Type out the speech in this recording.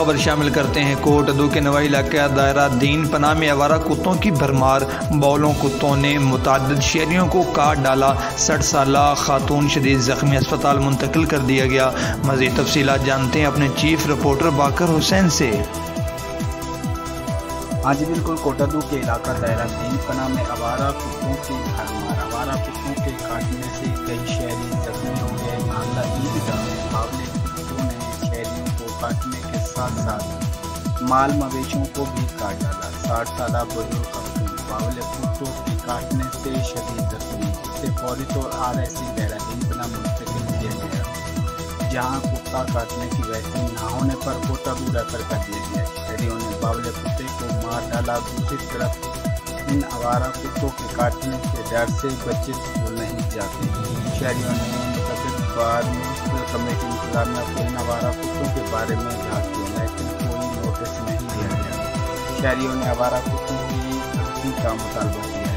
खबर शामिल करते हैं। कोटअदू के नवाही इलाके दायरा दीन पनाह में आवारा कुत्तों की भरमार। बौलों कुत्तों ने मुतादिद शहरियों को काट डाला। 60 साला खातून शदीद जख्मी, अस्पताल मुंतकिल कर दिया गया। मज़ीद तफसीलात जानते हैं अपने चीफ रिपोर्टर बाकर हुसैन से। हाँ जी बिल्कुल, कोटअदू के इलाका दायरा दीन पनाह में आवारा कुत्तों की भरमार। आवारा कुत्तों के काटने से कई शहरी जख्मी हो गए। मामला ईदगाह में बावले कुत्तों ने शहरियों को काटने के साथ साथ माल मवेशियों को भी काट डाला। 60 साला बुजुर्ग खातून बावले कुत्तों के काटने से शदीद जख्मी, जिसे फौरी तौर RSC दायरा दीन पनाह मुंतकिल किया गया, जहाँ कुत्ता काटने की वैक्सीन न होने पर कोटअदू रेफर कर दिया गया। शहरियों ने बावले कुत्ते को मार डाला। दूसरी तरफ इन आवारा कुत्तों के काटने के डर से बच्चे स्कूल नहीं जाते। शहरियों ने मुतअद्दिद बार म्युनिसिपल कमेटी इंतजामिया को इन आवारा कुत्तों के बारे में इजहार किया, लेकिन कोई नोटिस नहीं लिया गया। शहरियों ने आवारा कुत्तों की भर्ती का मुतालबा किया।